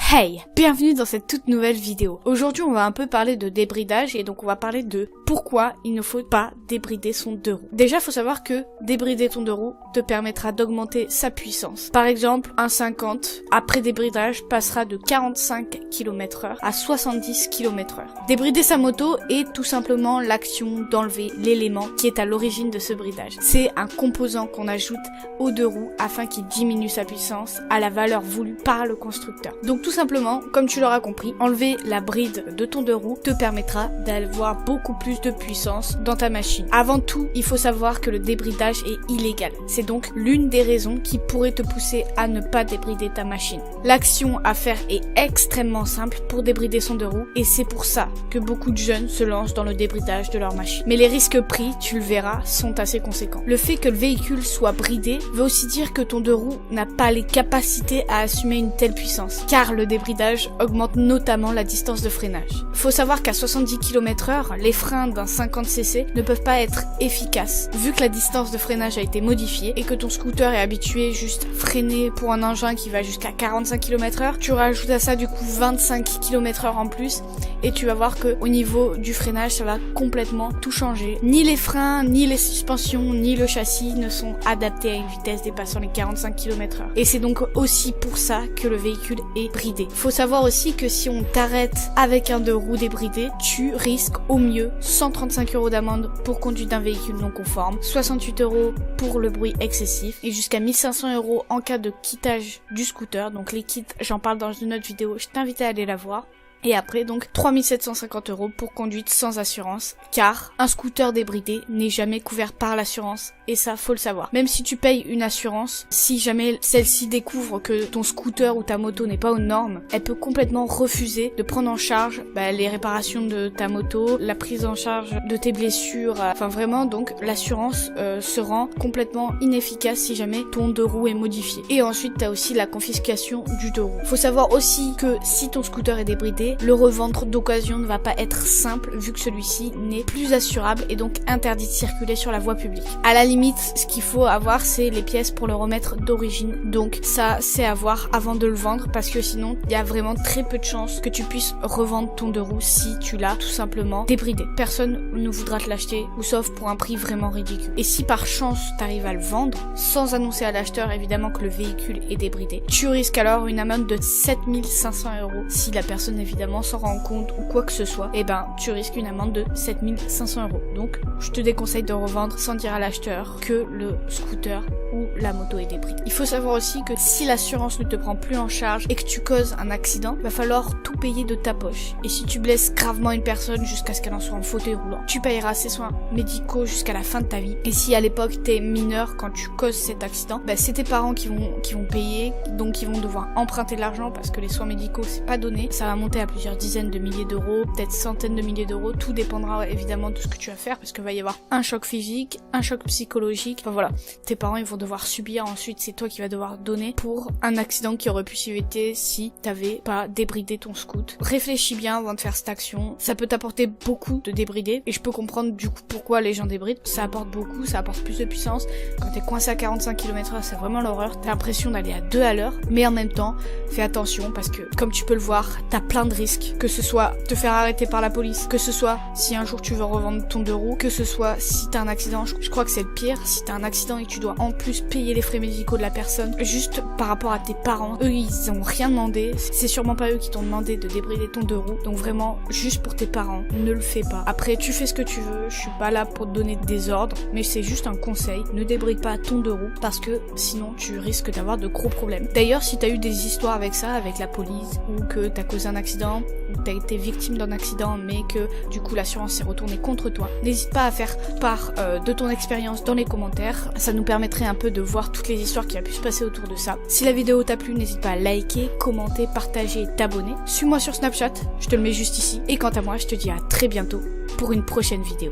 Hey, bienvenue dans cette toute nouvelle vidéo. Aujourd'hui on va un peu parler de débridage et donc on va parler de pourquoi il ne faut pas débrider son deux roues. Déjà faut savoir que débrider ton deux roues te permettra d'augmenter sa puissance. Par exemple un 50 après débridage passera de 45 km/h à 70 km/h. Débrider sa moto est tout simplement l'action d'enlever l'élément qui est à l'origine de ce bridage. C'est un composant qu'on ajoute aux deux roues afin qu'il diminue sa puissance à la valeur voulue par le constructeur. Donc tout simplement, comme tu l'auras compris, enlever la bride de ton deux roues te permettra d'avoir beaucoup plus de puissance dans ta machine. Avant tout, il faut savoir que le débridage est illégal. C'est donc l'une des raisons qui pourrait te pousser à ne pas débrider ta machine. L'action à faire est extrêmement simple pour débrider son deux roues et c'est pour ça que beaucoup de jeunes se lancent dans le débridage de leur machine. Mais les risques pris, tu le verras, sont assez conséquents. Le fait que le véhicule soit bridé veut aussi dire que ton deux roues n'a pas les capacités à assumer une telle puissance, car le débridage augmente notamment la distance de freinage. Faut savoir qu'à 70 km/h, les freins d'un 50cc ne peuvent pas être efficaces, vu que la distance de freinage a été modifiée et que ton scooter est habitué juste à freiner pour un engin qui va jusqu'à 45 km/h, tu rajoutes à ça du coup 25 km/h en plus et tu vas voir que au niveau du freinage, ça va complètement tout changer. Ni les freins, ni les suspensions, ni le châssis ne sont adaptés à une vitesse dépassant les 45 km/h. Et c'est donc aussi pour ça que le véhicule est bridé. Faut savoir aussi que si on t'arrête avec un deux roues débridé, tu risques au mieux 135 € d'amende pour conduite d'un véhicule non conforme, 68 € pour le bruit excessif et jusqu'à 1500 € en cas de quittage du scooter. Donc les kits, j'en parle dans une autre vidéo, je t'invite à aller la voir. Et après donc 3750 € pour conduite sans assurance, car un scooter débridé n'est jamais couvert par l'assurance et ça faut le savoir. Même si tu payes une assurance, si jamais celle-ci découvre que ton scooter ou ta moto n'est pas aux normes, elle peut complètement refuser de prendre en charge les réparations de ta moto, la prise en charge de tes blessures, enfin vraiment donc l'assurance se rend complètement inefficace si jamais ton deux roues est modifié. Et ensuite t'as aussi la confiscation du deux roues. Faut savoir aussi que si ton scooter est débridé, le revendre d'occasion ne va pas être simple vu que celui-ci n'est plus assurable et donc interdit de circuler sur la voie publique. À la limite, ce qu'il faut avoir, c'est les pièces pour le remettre d'origine. Donc ça, c'est à voir avant de le vendre parce que sinon, il y a vraiment très peu de chances que tu puisses revendre ton deux roues si tu l'as tout simplement débridé. Personne ne voudra te l'acheter ou sauf pour un prix vraiment ridicule. Et si par chance, t'arrives à le vendre sans annoncer à l'acheteur évidemment que le véhicule est débridé, tu risques alors une amende de 7500 € si la personne évidemment s'en rend compte ou quoi que ce soit, et tu risques une amende de 7500 €. Donc je te déconseille de revendre sans dire à l'acheteur que le scooter ou la moto est débridée. Il faut savoir aussi que si l'assurance ne te prend plus en charge et que tu causes un accident, il va falloir tout payer de ta poche. Et si tu blesses gravement une personne jusqu'à ce qu'elle en soit en fauteuil roulant, tu payeras ses soins médicaux jusqu'à la fin de ta vie. Et si à l'époque t'es mineur quand tu causes cet accident, c'est tes parents qui vont payer, donc ils vont devoir emprunter de l'argent parce que les soins médicaux c'est pas donné. Ça va monter à plusieurs dizaines de milliers d'euros, peut-être centaines de milliers d'euros, tout dépendra évidemment de ce que tu vas faire parce qu'il va y avoir un choc physique, un choc psychologique, enfin voilà, tes parents ils vont devoir subir, ensuite c'est toi qui vas devoir donner pour un accident qui aurait pu s'éviter si t'avais pas débridé ton scoot. Réfléchis bien avant de faire cette action, ça peut t'apporter beaucoup de débrider et je peux comprendre du coup pourquoi les gens débrident, ça apporte beaucoup, ça apporte plus de puissance. Quand t'es coincé à 45 km/h c'est vraiment l'horreur, t'as l'impression d'aller à 2 à l'heure, mais en même temps fais attention parce que comme tu peux le voir, t'as plein de risques, que ce soit te faire arrêter par la police, que ce soit si un jour tu veux revendre ton deux roues, que ce soit si t'as un accident, je crois que c'est le pire, si t'as un accident et que tu dois en plus payer les frais médicaux de la personne, juste par rapport à tes parents, eux ils ont rien demandé, c'est sûrement pas eux qui t'ont demandé de débrider ton deux roues, donc vraiment juste pour tes parents, ne le fais pas. Après tu fais ce que tu veux, je suis pas là pour te donner des ordres, mais c'est juste un conseil, ne débride pas ton deux roues parce que sinon tu risques d'avoir de gros problèmes. D'ailleurs si t'as eu des histoires avec ça, avec la police, ou que t'as causé un accident, ou t'as été victime d'un accident mais que du coup l'assurance s'est retournée contre toi, n'hésite pas à faire part de ton expérience dans les commentaires, ça nous permettrait un peu de voir toutes les histoires qui a pu se passer autour de ça. Si la vidéo t'a plu, n'hésite pas à liker, commenter, partager et t'abonner. Suis-moi sur Snapchat, je te le mets juste ici. Et quant à moi, je te dis à très bientôt pour une prochaine vidéo.